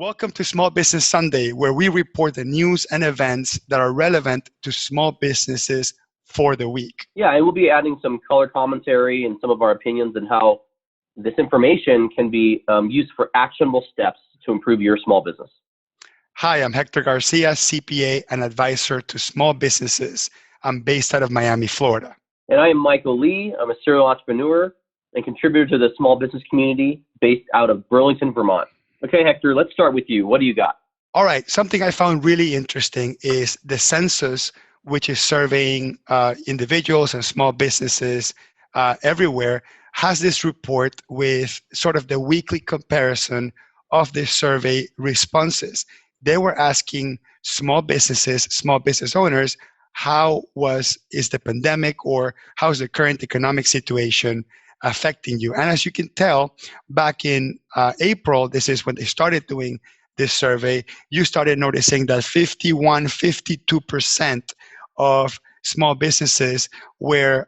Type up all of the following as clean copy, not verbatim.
Welcome to Small Business Sunday, where we report the news and events that are relevant to small businesses for the week. Yeah, and we'll be adding some color commentary and some of our opinions on how this information can be used for actionable steps to improve your small business. Hi, I'm Hector Garcia, CPA and advisor to small businesses. I'm based out of Miami, Florida. And I am Michael Lee. I'm a serial entrepreneur and contributor to the small business community based out of Burlington, Vermont. Okay, Hector, let's start with you. What do you got? All right. Something I found really interesting is the census, which is surveying individuals and small businesses everywhere, has this report with sort of the weekly comparison of the survey responses. They were asking small businesses, small business owners, is the pandemic or how's the current economic situation affecting you? And as you can tell, back in April, this is when they started doing this survey, you started noticing that 52% of small businesses were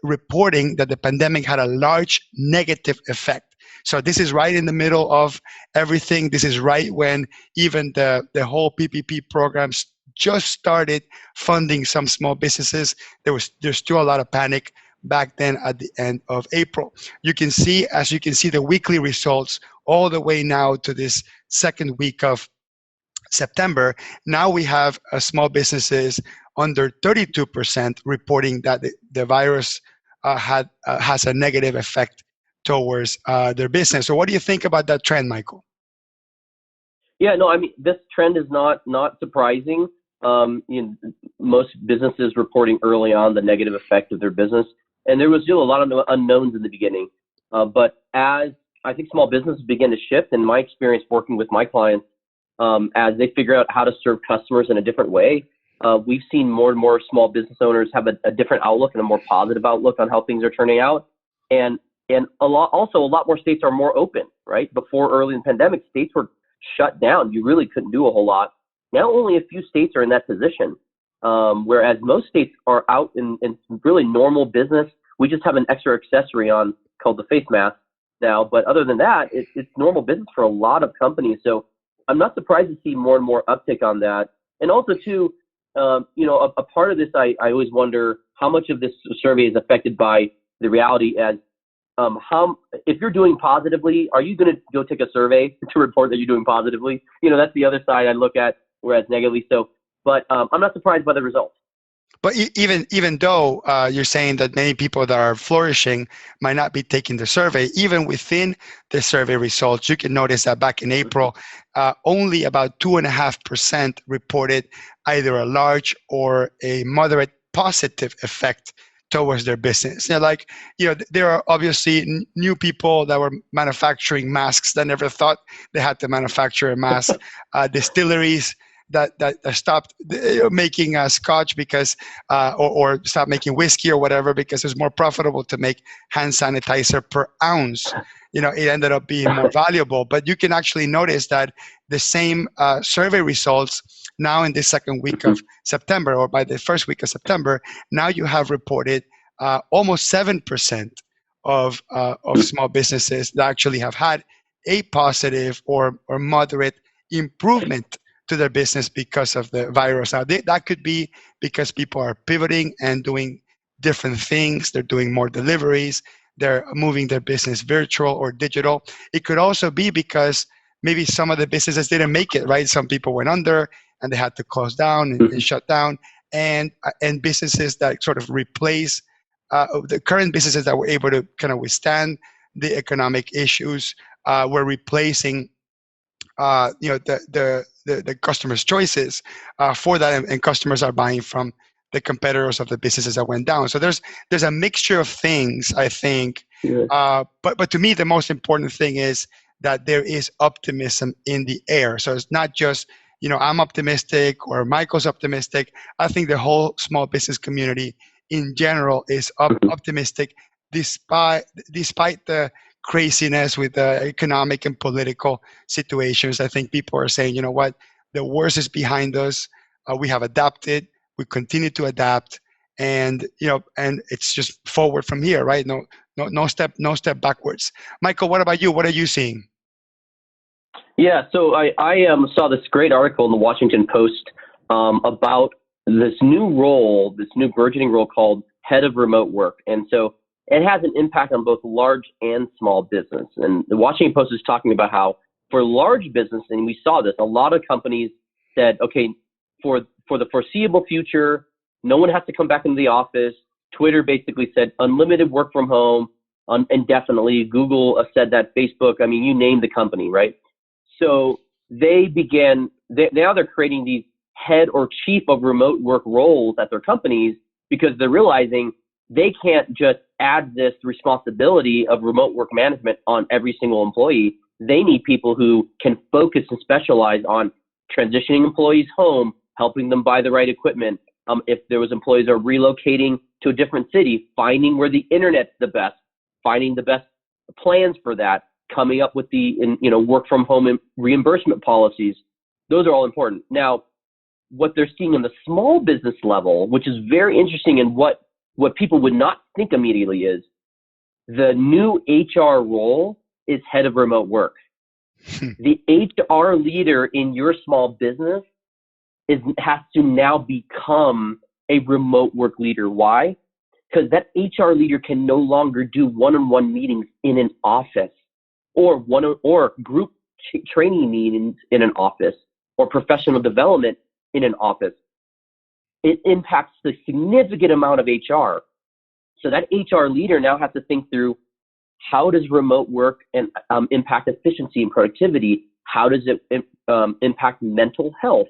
reporting that the pandemic had a large negative effect. So this is right in the middle of everything. This is right when even the whole PPP programs just started funding some small businesses. There's still a lot of panic back then at the end of April. As you can see the weekly results all the way now to this second week of September. Now we have small businesses under 32% reporting that the virus has a negative effect towards their business. So what do you think about that trend, Michael? Yeah, no, I mean, this trend is not surprising. Most businesses reporting early on the negative effect of their business. And there was still a lot of unknowns in the beginning. But as I think small businesses begin to shift, in my experience working with my clients, as they figure out how to serve customers in a different way, we've seen more and more small business owners have a different outlook and a more positive outlook on how things are turning out. And a lot more states are more open, right? Before early in the pandemic, states were shut down. You really couldn't do a whole lot. Now only a few states are in that position. Whereas most states are out in really normal business. We just have an extra accessory on called the face mask now. But other than that, it's normal business for a lot of companies. So I'm not surprised to see more and more uptick on that. And also, too, a part of this, I always wonder how much of this survey is affected by the reality as if you're doing positively, are you going to go take a survey to report that you're doing positively? That's the other side I look at, whereas negatively. But I'm not surprised by the results. But even though you're saying that many people that are flourishing might not be taking the survey, even within the survey results, you can notice that back in April, only about 2.5% reported either a large or a moderate positive effect towards their business. There are obviously new people that were manufacturing masks that never thought they had to manufacture a mask. Distilleries that stopped making scotch because or stopped making whiskey or whatever because it's more profitable to make hand sanitizer per ounce. It ended up being more valuable. But you can actually notice that the same survey results now in the second week of September, or by the first week of September, now you have reported almost 7% of small businesses that actually have had a positive or moderate improvement to their business because of the virus. Now, that could be because people are pivoting and doing different things. They're doing more deliveries. They're moving their business virtual or digital. It could also be because maybe some of the businesses didn't make it, right? Some people went under and they had to close down and shut down. And businesses that sort of replace the current businesses that were able to kind of withstand the economic issues were replacing the customers' choices for that, and customers are buying from the competitors of the businesses that went down. So there's a mixture of things, I think. Yeah. But to me, the most important thing is that there is optimism in the air. So it's not just I'm optimistic or Michael's optimistic. I think the whole small business community in general is optimistic, despite the craziness with the economic and political situations. I think people are saying, you know what, the worst is behind us. We have adapted. We continue to adapt, and it's just forward from here, right? No step backwards. Michael, what about you? What are you seeing? Yeah, so I saw this great article in the Washington Post about this new role, this new burgeoning role called head of remote work. And so it has an impact on both large and small business. And the Washington Post is talking about how for large business, and we saw this, a lot of companies said, okay, for the foreseeable future, no one has to come back into the office. Twitter basically said unlimited work from home indefinitely. Google said that. Facebook, I mean, you name the company, right? So now they're creating these head or chief of remote work roles at their companies because they're realizing they can't just add this responsibility of remote work management on every single employee. They need people who can focus and specialize on transitioning employees home, helping them buy the right equipment. If there was employees are relocating to a different city, finding where the internet's the best, finding the best plans for that, coming up with the work from home reimbursement policies. Those are all important. Now, what they're seeing on the small business level, which is very interesting, and what people would not think immediately is the new HR role is head of remote work. The HR leader in your small business has to now become a remote work leader. Why? Because that HR leader can no longer do one-on-one meetings in an office or group training meetings in an office or professional development in an office. It impacts the significant amount of HR. So that HR leader now has to think through, how does remote work and impact efficiency and productivity? How does it impact mental health?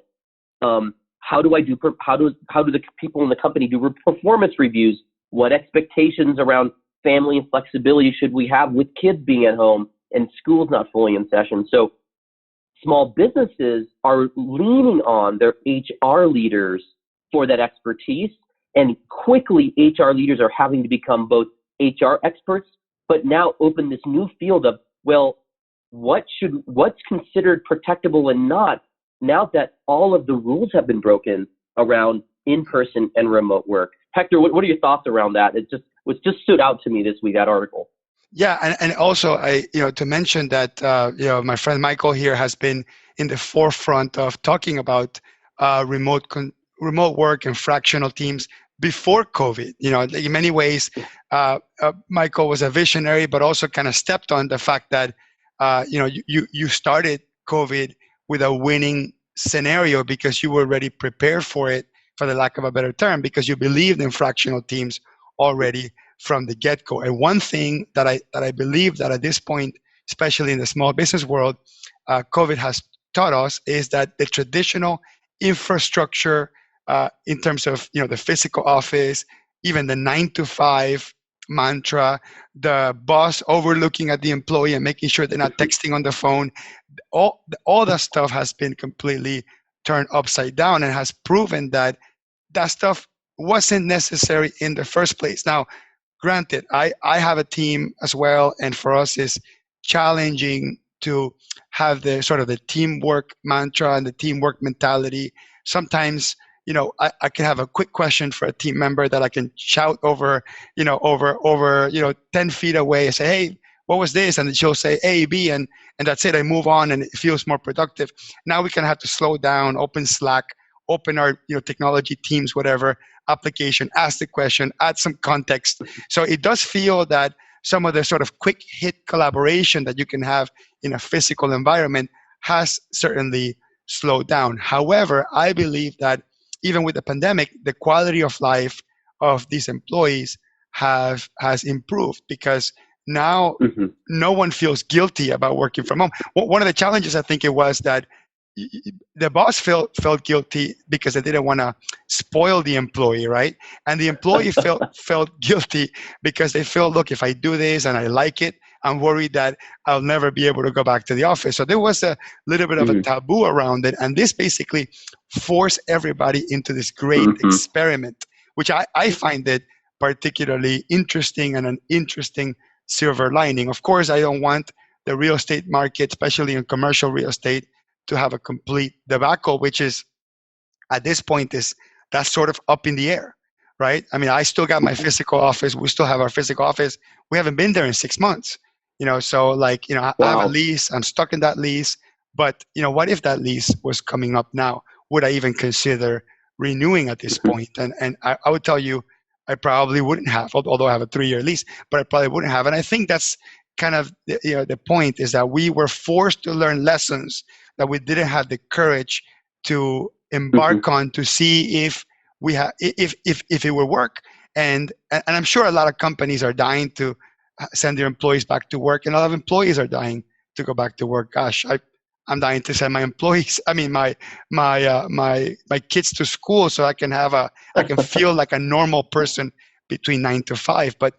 How do the people in the company do performance reviews? What expectations around family and flexibility should we have with kids being at home and schools not fully in session? So small businesses are leaning on their HR leaders for that expertise, and quickly HR leaders are having to become both HR experts, but now open this new field of, well, what's considered protectable and not, now that all of the rules have been broken around in-person and remote work. Hector, what are your thoughts around that? It just stood out to me this week, that article. Yeah, and also to mention that my friend Michael here has been in the forefront of talking about remote work and fractional teams before COVID. In many ways, Michael was a visionary, but also kind of stepped on the fact that you started COVID with a winning scenario because you were already prepared for it, for the lack of a better term, because you believed in fractional teams already from the get-go. And one thing that I believe that at this point, especially in the small business world, COVID has taught us is that the traditional infrastructure in terms of the physical office, even the 9 to 5 mantra, the boss overlooking at the employee and making sure they're not texting on the phone, all that stuff has been completely turned upside down and has proven that stuff wasn't necessary in the first place. Now, granted, I have a team as well, and for us it's challenging to have the sort of the teamwork mantra and the teamwork mentality. Sometimes, I can have a quick question for a team member that I can shout over 10 feet away and say, hey, what was this? And she'll say A, B, and that's it. I move on and it feels more productive. Now we can have to slow down, open Slack, open our technology teams, whatever application, ask the question, add some context. So it does feel that some of the sort of quick hit collaboration that you can have in a physical environment has certainly slowed down. However, I believe that even with the pandemic, the quality of life of these employees has improved because now no one feels guilty about working from home. One of the challenges, I think it was that the boss felt guilty because they didn't want to spoil the employee, right? And the employee felt guilty because they felt, look, if I do this and I like it, I'm worried that I'll never be able to go back to the office. So there was a little bit of a taboo around it. And this basically forced everybody into this great experiment, which I find it particularly interesting and an interesting silver lining. Of course, I don't want the real estate market, especially in commercial real estate, to have a complete debacle, which is at this point that's sort of up in the air, right? I mean, I still got my physical office. We still have our physical office. We haven't been there in 6 months, so I have a lease. I'm stuck in that lease. But what if that lease was coming up now? Would I even consider renewing at this Mhm. point? And I would tell you, I probably wouldn't have, although I have a 3-year lease, but I probably wouldn't have. And I think that's kind of the point is that we were forced to learn lessons that we didn't have the courage to Mhm. embark on to see if we have if it would work. And I'm sure a lot of companies are dying to send their employees back to work, and a lot of employees are dying to go back to work. Gosh, I'm dying to send my employees. I mean, my kids to school so I can feel like a normal person between 9 to 5. But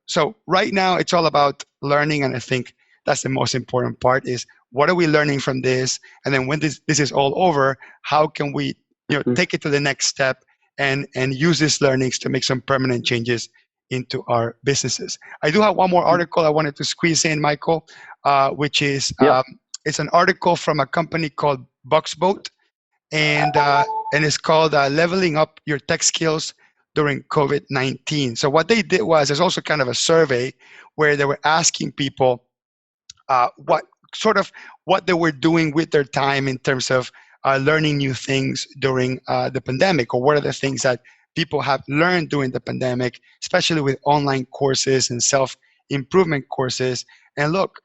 so right now it's all about learning, and I think that's the most important part is what are we learning from this, and then when this is all over, how can we Mhm. take it to the next step and use these learnings to make some permanent changes into our businesses. I do have one more article I wanted to squeeze in, Michael, which is Yeah. it's an article from a company called Bucksboat, and it's called "Leveling Up Your Tech Skills During COVID-19." So what they did was there's also kind of a survey where they were asking people what sort of what they were doing with their time in terms of learning new things during the pandemic, or what are the things that people have learned during the pandemic, especially with online courses and self improvement courses. And look,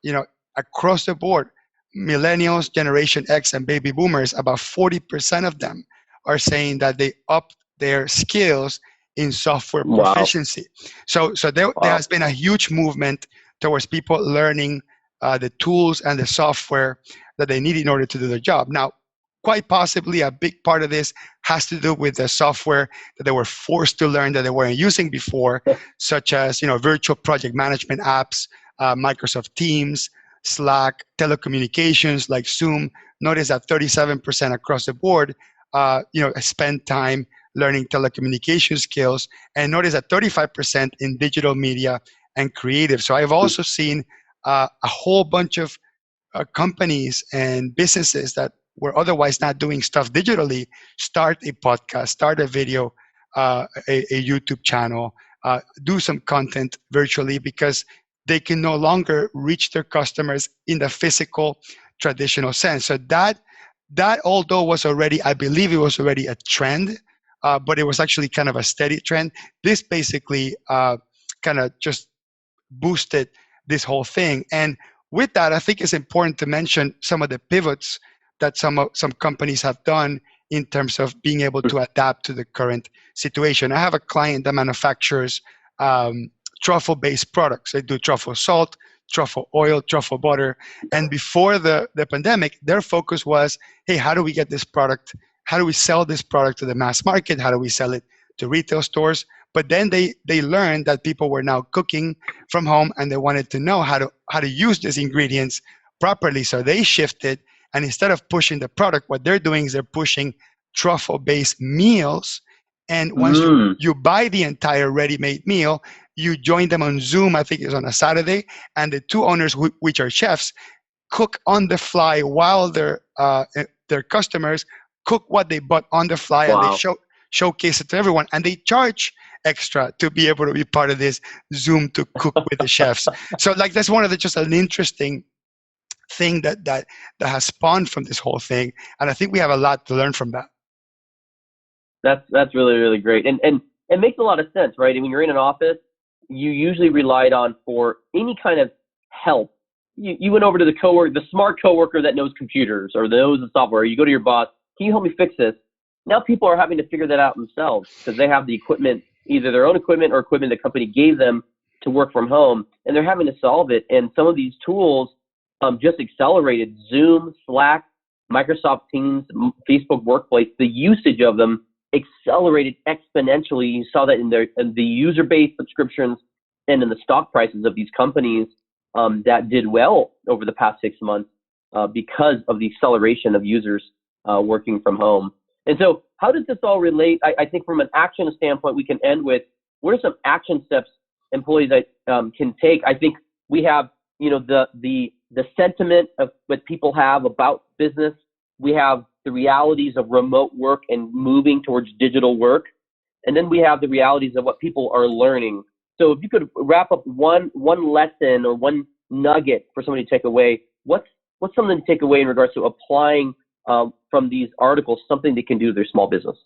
across the board, millennials, Generation X, and baby boomers, about 40% of them are saying that they upped their skills in software Wow. proficiency. So there Wow. has been a huge movement towards people learning the tools and the software that they need in order to do their job. Now, quite possibly a big part of this has to do with the software that they were forced to learn that they weren't using before, such as virtual project management apps, Microsoft Teams, Slack, telecommunications like Zoom. Notice that 37% across the board, spend time learning telecommunication skills, and notice that 35% in digital media and creative. So I've also seen a whole bunch of companies and businesses that were otherwise not doing stuff digitally start a podcast, start a video, a YouTube channel, do some content virtually because they can no longer reach their customers in the physical traditional sense. So that although was already, I believe it was already a trend, but it was actually kind of a steady trend. This basically kind of just boosted this whole thing. And with that, I think it's important to mention some of the pivots that some companies have done in terms of being able to adapt to the current situation. I have a client that manufactures truffle-based products. They do truffle salt, truffle oil, truffle butter. And before the pandemic, their focus was, hey, how do we get this product? How do we sell this product to the mass market? How do we sell it to retail stores? But then they learned that people were now cooking from home and they wanted to know how to use these ingredients properly. So they shifted, and instead of pushing the product, what they're doing is they're pushing truffle-based meals. And once you Mm. you buy the entire ready-made meal, you join them on Zoom. I think it's on a Saturday, and the two owners, which are chefs, cook on the fly while their customers cook what they bought on the fly, and they Wow. showcase it to everyone, and they charge extra to be able to be part of this Zoom to cook with the chefs. So like that's one of the just an interesting thing that has spawned from this whole thing, and I think we have a lot to learn from that. That's really, really great. And it makes a lot of sense, right? And when you're in an office, you usually relied on for any kind of help. You went over to the smart coworker that knows computers or knows the software. You go to your boss, can you help me fix this? Now people are having to figure that out themselves because they have the equipment, either their own equipment or equipment the company gave them to work from home, and they're having to solve it. And some of these tools just accelerated Zoom, Slack, Microsoft Teams, Facebook Workplace. The usage of them accelerated exponentially. You saw that in the user base subscriptions and in the stock prices of these companies that did well over the past 6 months because of the acceleration of users working from home. And so how does this all relate? I think from an action standpoint, we can end with what are some action steps employees can take? I think we have, the sentiment of what people have about business. We have the realities of remote work and moving towards digital work. And then we have the realities of what people are learning. So if you could wrap up one lesson or one nugget for somebody to take away, what's what's something to take away in regards to applying from these articles something they can do to their small business?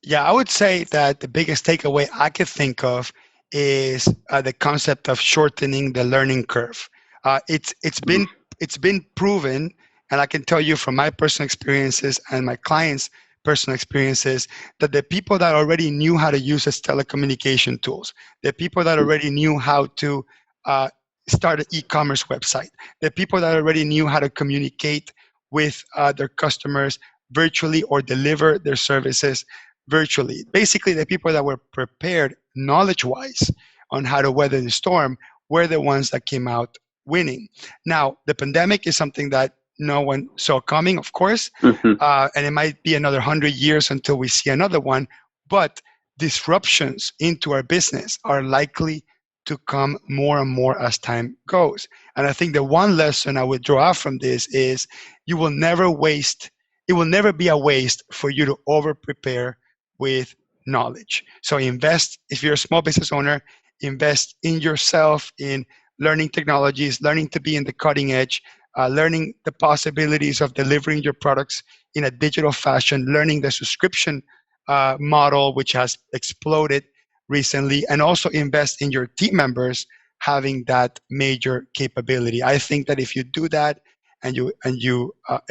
Yeah, I would say that the biggest takeaway I could think of is the concept of shortening the learning curve. Mm-hmm. It's been proven, and I can tell you from my personal experiences and my clients' personal experiences that the people that already knew how to use as telecommunication tools, the people that already knew how to uh, start an e-commerce website, the people that already knew how to communicate with their customers virtually or deliver their services virtually. Basically, the people that were prepared knowledge wise on how to weather the storm were the ones that came out winning. Now, the pandemic is something that no one saw coming, of course, Mm-hmm. and it might be another 100 years until we see another one, but disruptions into our business are likely to come more and more as time goes. And I think the one lesson I would draw out from this is you will never waste, it will never be a waste for you to over prepare with knowledge. So invest, if you're a small business owner, invest in yourself, in learning technologies, learning to be in the cutting edge, learning the possibilities of delivering your products in a digital fashion, learning the subscription model, which has exploded recently, and also invest in your team members having that major capability. I think that if you do that, and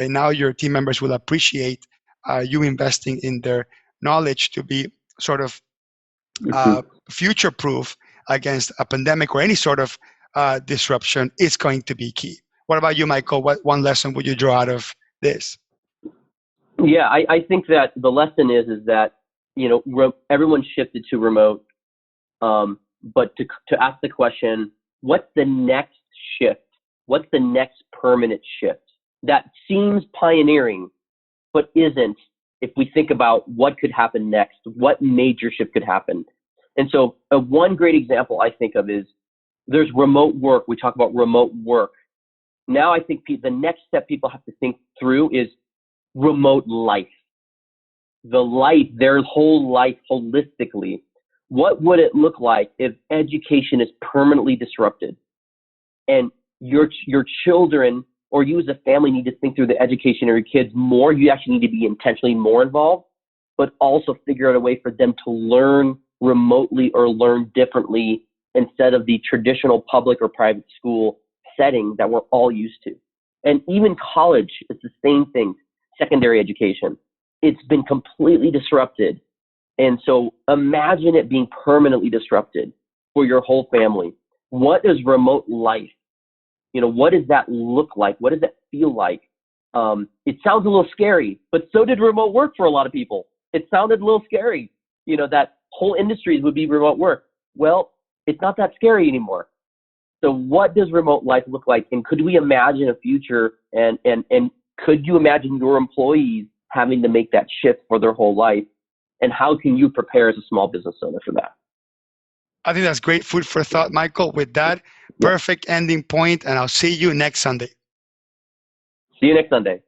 now your team members will appreciate you investing in their knowledge to be sort of Mm-hmm. future proof against a pandemic or any sort of disruption is going to be key. What about you, Michael? What one lesson would you draw out of this? Yeah, I think that the lesson is that everyone shifted to remote, but to ask the question, what's the next shift? What's the next permanent shift that seems pioneering, but isn't? If we think about what could happen next, what major shift could happen? And so, one great example I think of is there's remote work. We talk about remote work. Now, I think the next step people have to think through is remote life. Their whole life holistically. What would it look like if education is permanently disrupted and your children or you as a family need to think through the education of your kids more? You actually need to be intentionally more involved, but also figure out a way for them to learn remotely or learn differently instead of the traditional public or private school setting that we're all used to. And even college, it's the same thing, secondary education. It's been completely disrupted. And so imagine it being permanently disrupted for your whole family. What is remote life? What does that look like? What does that feel like? It sounds a little scary, but so did remote work for a lot of people. It sounded a little scary, that whole industries would be remote work. Well, it's not that scary anymore. So what does remote life look like? And could we imagine a future and could you imagine your employees having to make that shift for their whole life? And how can you prepare as a small business owner for that? I think that's great food for thought, Michael. With that, Yeah. perfect ending point, and I'll see you next Sunday. See you next Sunday.